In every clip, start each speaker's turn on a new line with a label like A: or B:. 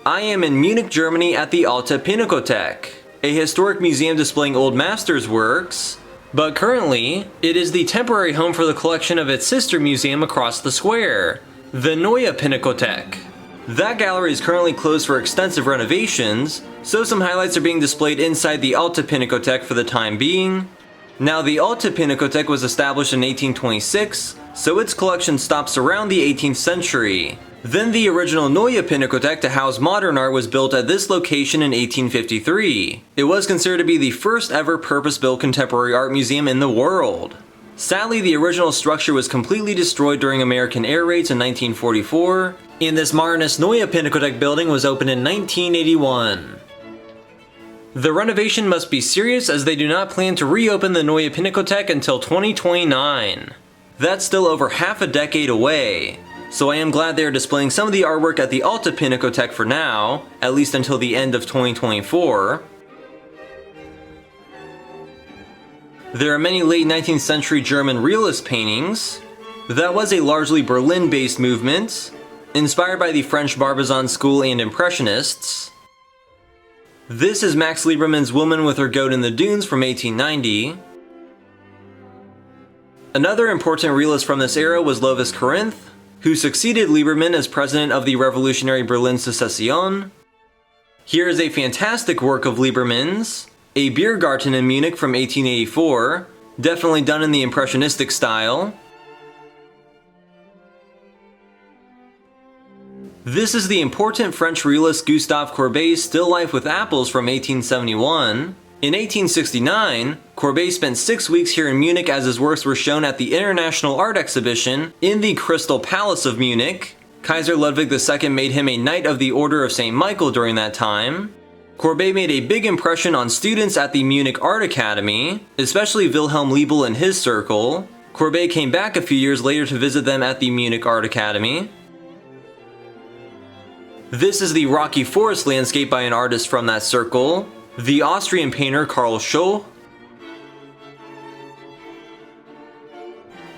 A: I am in Munich, Germany at the Alte Pinakothek, a historic museum displaying old masters' works, but currently, it is the temporary home for the collection of its sister museum across the square, the Neue Pinakothek. That gallery is currently closed for extensive renovations, so some highlights are being displayed inside the Alte Pinakothek for the time being. Now, the Alte Pinakothek was established in 1826, so its collection stops around the 18th century. Then the original Neue Pinakothek to house modern art was built at this location in 1853. It was considered to be the first ever purpose-built contemporary art museum in the world. Sadly, the original structure was completely destroyed during American air raids in 1944, and this modernist Neue Pinakothek building was opened in 1981. The renovation must be serious as they do not plan to reopen the Neue Pinakothek until 2029. That's still over half a decade away. So I am glad they are displaying some of the artwork at the Alte Pinakothek for now, at least until the end of 2024. There are many late 19th century German realist paintings. That was a largely Berlin-based movement, inspired by the French Barbizon school and Impressionists. This is Max Liebermann's Woman with Her Goat in the Dunes from 1890. Another important realist from this era was Lovis Corinth, who succeeded Liebermann as president of the revolutionary Berlin Secession. Here is a fantastic work of Liebermann's, a beer garden in Munich from 1884, definitely done in the impressionistic style. This is the important French realist Gustave Courbet's Still Life with Apples from 1871. In 1869, Courbet spent 6 weeks here in Munich as his works were shown at the International Art Exhibition in the Crystal Palace of Munich. Kaiser Ludwig II made him a Knight of the Order of St. Michael during that time. Courbet made a big impression on students at the Munich Art Academy, especially Wilhelm Liebel and his circle. Courbet came back a few years later to visit them at the Munich Art Academy. This is the rocky forest landscape by an artist from that circle, the Austrian painter Karl Scholl.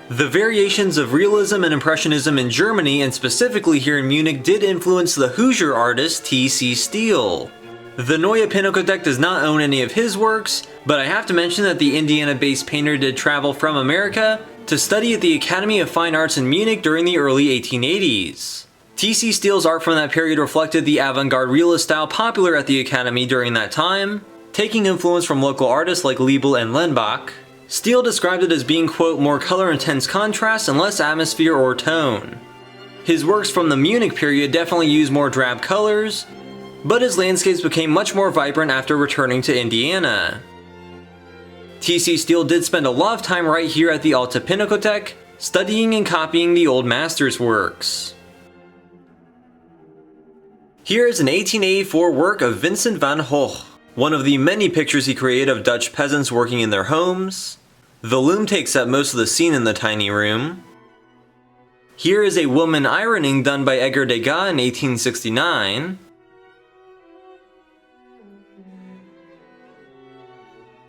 A: The variations of realism and impressionism in Germany, and specifically here in Munich, did influence the Hoosier artist T.C. Steele. The Neue Pinakothek does not own any of his works, but I have to mention that the Indiana-based painter did travel from America to study at the Academy of Fine Arts in Munich during the early 1880s. T.C. Steele's art from that period reflected the avant-garde realist style popular at the Academy during that time, taking influence from local artists like Liebel and Lenbach. Steele described it as being, quote, more color-intense contrast and less atmosphere or tone. His works from the Munich period definitely use more drab colors, but his landscapes became much more vibrant after returning to Indiana. T.C. Steele did spend a lot of time right here at the Alte Pinakothek, studying and copying the old masters' works. Here is an 1884 work of Vincent Van Gogh, one of the many pictures he created of Dutch peasants working in their homes. The loom takes up most of the scene in the tiny room. Here is a woman ironing done by Edgar Degas in 1869.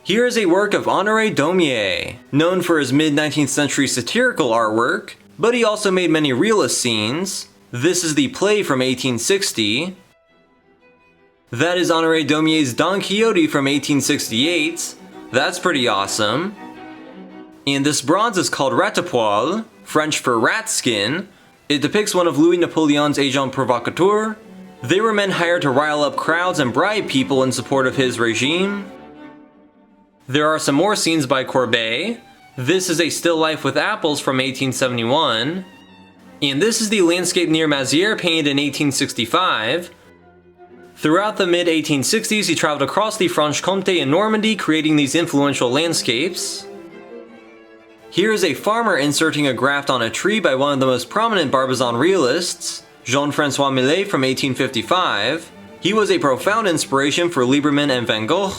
A: Here is a work of Honoré Daumier, known for his mid-19th century satirical artwork, but he also made many realist scenes. This is the play from 1860. That is Honoré Daumier's Don Quixote from 1868. That's pretty awesome. And this bronze is called Ratapoil, French for rat skin. It depicts one of Louis Napoleon's agents provocateurs. They were men hired to rile up crowds and bribe people in support of his regime. There are some more scenes by Courbet. This is a still life with apples from 1871. And this is the landscape near Mazières painted in 1865. Throughout the mid-1860s, he traveled across the Franche-Comté and Normandy, creating these influential landscapes. Here is a farmer inserting a graft on a tree by one of the most prominent Barbizon realists, Jean-François Millet from 1855. He was a profound inspiration for Liebermann and Van Gogh.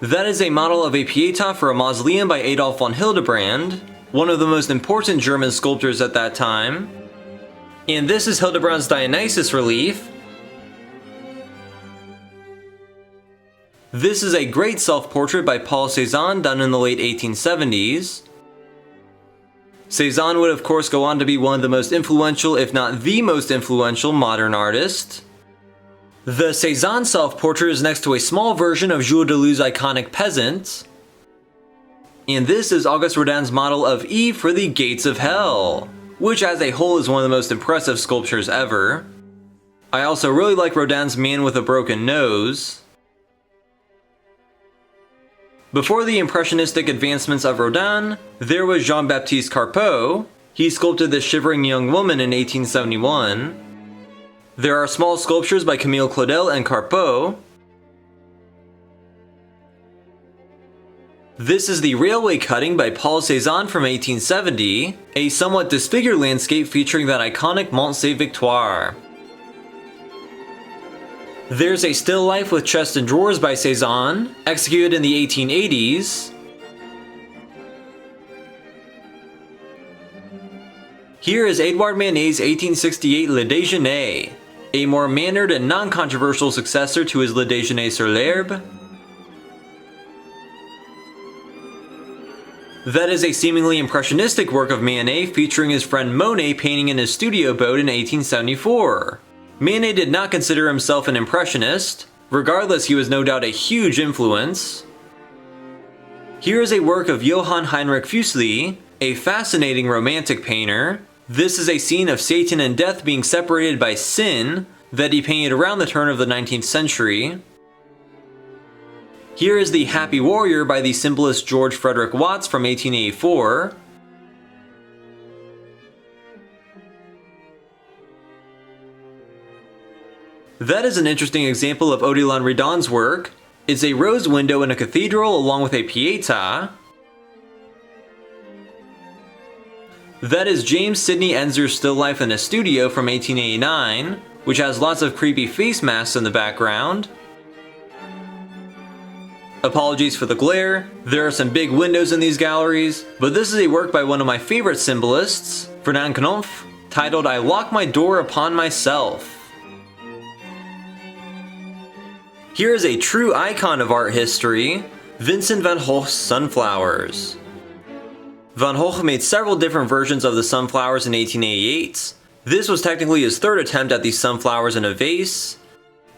A: That is a model of a Pietà for a mausoleum by Adolf von Hildebrand, one of the most important German sculptors at that time. And this is Hildebrand's Dionysus relief. This is a great self-portrait by Paul Cezanne done in the late 1870s. Cezanne would of course go on to be one of the most influential, if not the most influential, modern artist. The Cezanne self-portrait is next to a small version of Jules Deleuze's iconic Peasant. And this is Auguste Rodin's model of Eve for the Gates of Hell, which as a whole is one of the most impressive sculptures ever. I also really like Rodin's Man with a Broken Nose. Before the impressionistic advancements of Rodin, there was Jean-Baptiste Carpeaux. He sculpted this shivering young woman in 1871. There are small sculptures by Camille Claudel and Carpeaux. This is the Railway Cutting by Paul Cézanne from 1870, a somewhat disfigured landscape featuring that iconic Mont Sainte-Victoire. There's a still life with chest and drawers by Cézanne, executed in the 1880s. Here is Edouard Manet's 1868 Le Déjeuner, a more mannered and non-controversial successor to his Le Déjeuner sur l'herbe. That is a seemingly impressionistic work of Manet featuring his friend Monet painting in his studio boat in 1874. Manet did not consider himself an impressionist. Regardless, he was no doubt a huge influence. Here is a work of Johann Heinrich Füssli, a fascinating romantic painter. This is a scene of Satan and death being separated by sin that he painted around the turn of the 19th century. Here is The Happy Warrior by the symbolist George Frederick Watts from 1884. That is an interesting example of Odilon Redon's work. It's a rose window in a cathedral along with a pieta. That is James Sidney Enzer's still life in a studio from 1889, which has lots of creepy face masks in the background. Apologies for the glare, there are some big windows in these galleries, but this is a work by one of my favorite symbolists, Ferdinand Knopf, titled I Lock My Door Upon Myself. Here is a true icon of art history, Vincent Van Gogh's Sunflowers. Van Gogh made several different versions of the sunflowers in 1888. This was technically his third attempt at these sunflowers in a vase.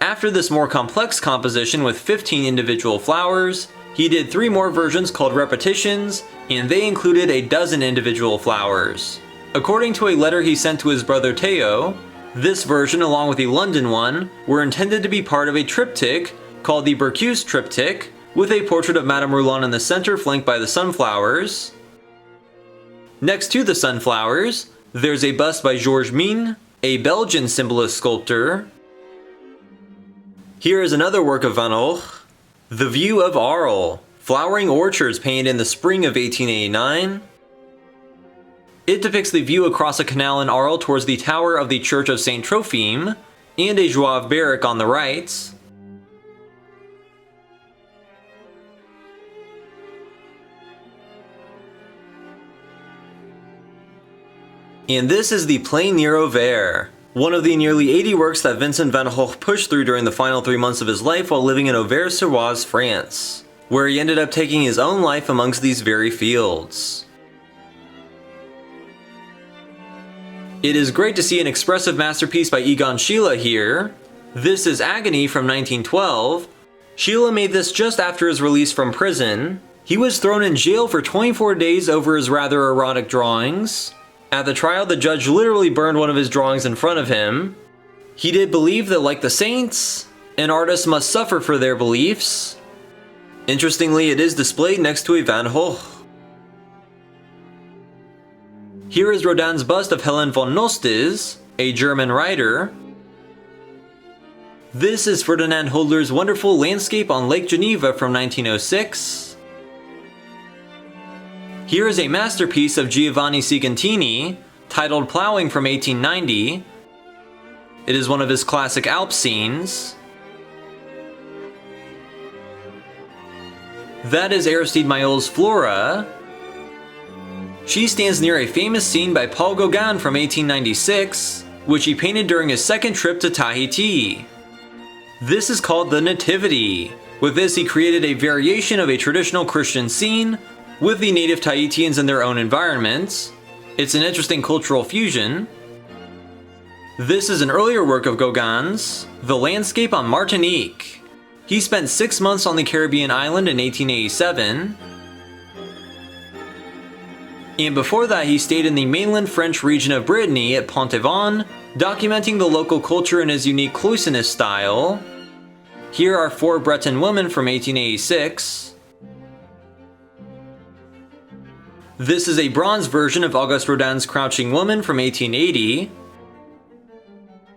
A: After this more complex composition with 15 individual flowers, he did 3 more versions called repetitions, and they included a dozen individual flowers. According to a letter he sent to his brother Theo, this version along with the London one were intended to be part of a triptych called the Berceuse triptych, with a portrait of Madame Roland in the center flanked by the sunflowers. Next to the sunflowers, there's a bust by Georges Mine, a Belgian symbolist sculptor. Here is another work of Van Gogh, The View of Arles, flowering orchards painted in the spring of 1889. It depicts the view across a canal in Arles towards the tower of the Church of Saint Trophime, and a Joie barrack on the right. And this is the Plénière au Vert, one of the nearly 80 works that Vincent Van Gogh pushed through during the final 3 months of his life while living in Auvers-sur-Oise, France, where he ended up taking his own life amongst these very fields. It is great to see an expressive masterpiece by Egon Schiele here. This is Agony from 1912. Schiele made this just after his release from prison. He was thrown in jail for 24 days over his rather erotic drawings. At the trial, the judge literally burned one of his drawings in front of him. He did believe that, like the saints, an artist must suffer for their beliefs. Interestingly, it is displayed next to a Van Gogh. Here is Rodin's bust of Helen von Nostis, a German writer. This is Ferdinand Hodler's wonderful landscape on Lake Geneva from 1906. Here is a masterpiece of Giovanni Segantini, titled Plowing from 1890. It is one of his classic Alp scenes. That is Aristide Maillot's Flora. She stands near a famous scene by Paul Gauguin from 1896, which he painted during his second trip to Tahiti. This is called the Nativity. With this, he created a variation of a traditional Christian scene with the native Tahitians in their own environments. It's an interesting cultural fusion. This is an earlier work of Gauguin's, The Landscape on Martinique. He spent 6 months on the Caribbean island in 1887, and before that he stayed in the mainland French region of Brittany at Pont-Aven, documenting the local culture in his unique cloisonness style. Here are 4 Breton women from 1886. This is a bronze version of Auguste Rodin's Crouching Woman from 1880.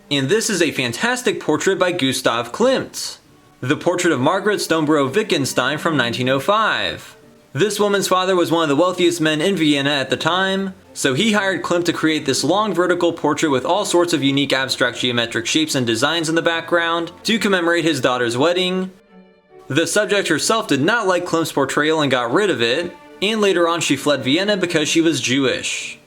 A: And this is a fantastic portrait by Gustav Klimt, the portrait of Margaret Stoneborough Wittgenstein from 1905. This woman's father was one of the wealthiest men in Vienna at the time, so he hired Klimt to create this long vertical portrait with all sorts of unique abstract geometric shapes and designs in the background to commemorate his daughter's wedding. The subject herself did not like Klimt's portrayal and got rid of it, and later on she fled Vienna because she was Jewish.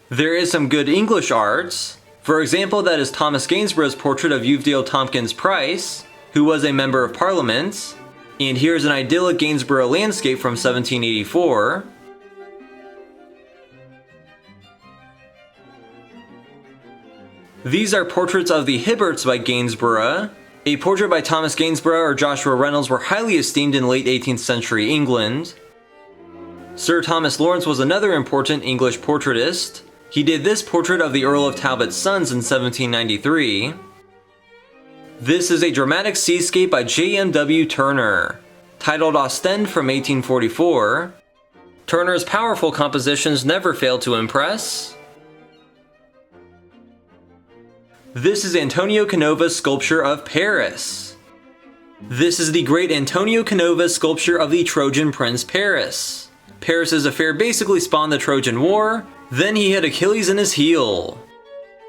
A: There is some good English art. For example, that is Thomas Gainsborough's portrait of Uvedale Tompkins Price, who was a member of Parliament. And here's an idyllic Gainsborough landscape from 1784. These are portraits of the Hibberts by Gainsborough. A portrait by Thomas Gainsborough or Joshua Reynolds were highly esteemed in late 18th century England. Sir Thomas Lawrence was another important English portraitist. He did this portrait of the Earl of Talbot's sons in 1793. This is a dramatic seascape by J.M.W. Turner, titled Ostend from 1844. Turner's powerful compositions never fail to impress. This is Antonio Canova's sculpture of Paris. This is the great Antonio Canova's sculpture of the Trojan Prince Paris. Paris's affair basically spawned the Trojan War, then he hit Achilles in his heel.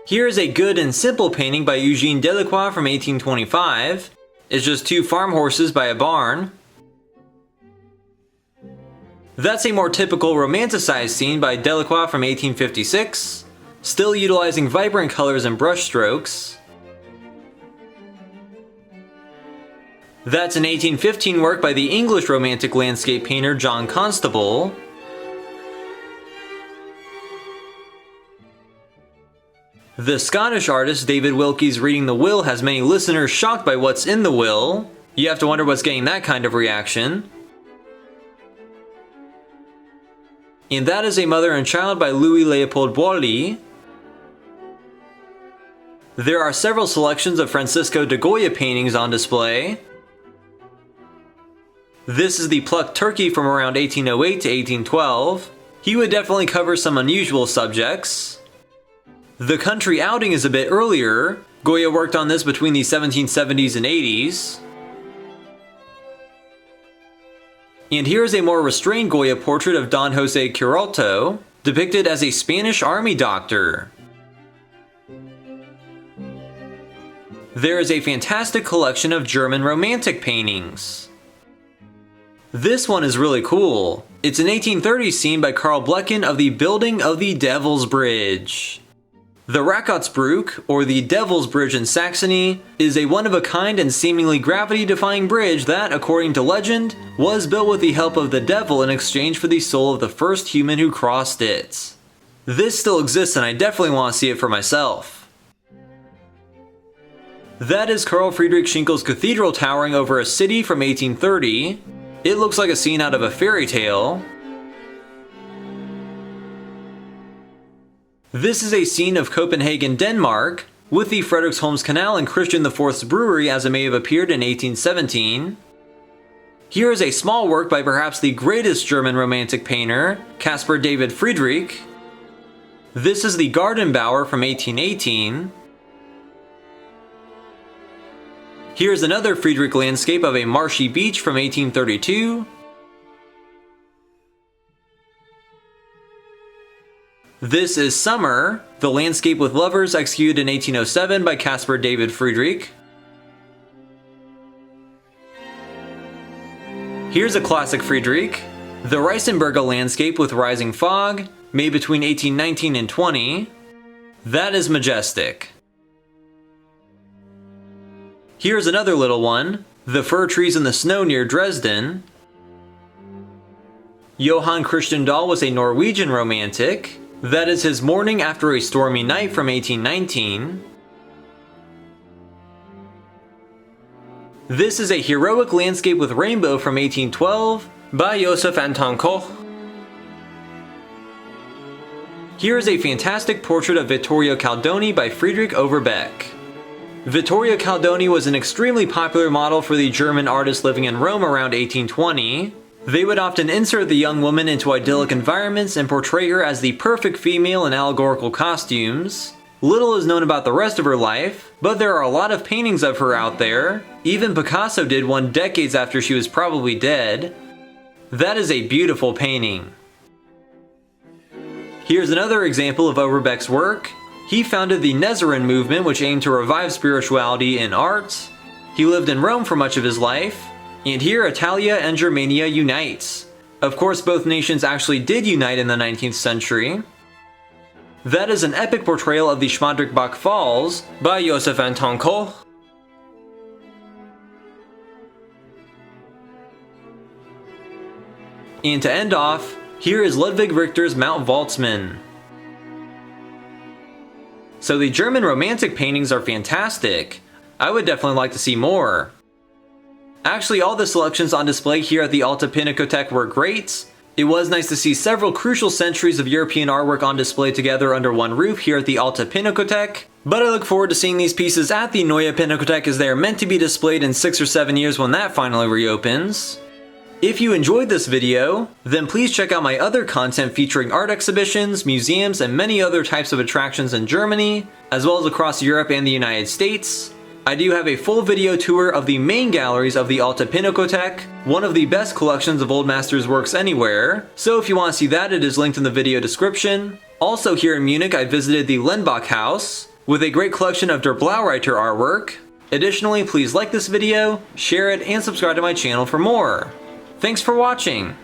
A: Here is a good and simple painting by Eugene Delacroix from 1825. It's just 2 farm horses by a barn. That's a more typical romanticized scene by Delacroix from 1856. Still utilizing vibrant colors and brushstrokes. That's an 1815 work by the English Romantic landscape painter John Constable. The Scottish artist David Wilkie's Reading the Will has many listeners shocked by what's in the will. You have to wonder what's getting that kind of reaction. And that is A Mother and Child by Louis Leopold Boilly. There are several selections of Francisco de Goya paintings on display. This is the plucked turkey from around 1808 to 1812. He would definitely cover some unusual subjects. The country outing is a bit earlier. Goya worked on this between the 1770s and 80s. And here is a more restrained Goya portrait of Don Jose Quiralto, depicted as a Spanish army doctor. There is a fantastic collection of German Romantic paintings. This one is really cool. It's an 1830s scene by Karl Blechen of the building of the Devil's Bridge. The Rakotsbrück, or the Devil's Bridge in Saxony, is a one-of-a-kind and seemingly gravity-defying bridge that, according to legend, was built with the help of the devil in exchange for the soul of the first human who crossed it. This still exists and I definitely want to see it for myself. That is Carl Friedrich Schinkel's cathedral towering over a city from 1830. It looks like a scene out of a fairy tale. This is a scene of Copenhagen, Denmark, with the Frederiksholms Canal and Christian IV's brewery as it may have appeared in 1817. Here is a small work by perhaps the greatest German Romantic painter, Caspar David Friedrich. This is the Gartenbauer from 1818. Here's another Friedrich landscape of a marshy beach from 1832. This is Summer, the landscape with lovers executed in 1807 by Caspar David Friedrich. Here's a classic Friedrich, the Reisenberger landscape with rising fog, made between 1819 and 20. That is majestic. Here's another little one, the fir trees in the snow near Dresden. Johann Christian Dahl was a Norwegian Romantic. That is his Morning After a Stormy Night from 1819. This is a heroic landscape with rainbow from 1812 by Joseph Van Gogh. Here is a fantastic portrait of Vittorio Caldoni by Friedrich Overbeck. Vittorio Caldoni was an extremely popular model for the German artists living in Rome around 1820. They would often insert the young woman into idyllic environments and portray her as the perfect female in allegorical costumes. Little is known about the rest of her life, but there are a lot of paintings of her out there. Even Picasso did one decades after she was probably dead. That is a beautiful painting. Here's another example of Overbeck's work. He founded the Nezarene movement, which aimed to revive spirituality in art. He lived in Rome for much of his life, and here Italia and Germania unites. Of course, both nations actually did unite in the 19th century. That is an epic portrayal of the Schmadrikbach Falls by Joseph Van Gogh. And to end off, here is Ludwig Richter's Mount Waltzmann. So the German Romantic paintings are fantastic. I would definitely like to see more. Actually, all the selections on display here at the Alte Pinakothek were great. It was nice to see several crucial centuries of European artwork on display together under one roof here at the Alte Pinakothek, but I look forward to seeing these pieces at the Neue Pinakothek as they are meant to be displayed in 6 or 7 years when that finally reopens. If you enjoyed this video, then please check out my other content featuring art exhibitions, museums, and many other types of attractions in Germany, as well as across Europe and the United States. I do have a full video tour of the main galleries of the Alte Pinakothek, one of the best collections of old masters' works anywhere, so if you want to see that, it is linked in the video description. Also here in Munich, I visited the Lenbach House, with a great collection of Der Blaureiter artwork. Additionally, please like this video, share it, and subscribe to my channel for more. Thanks for watching!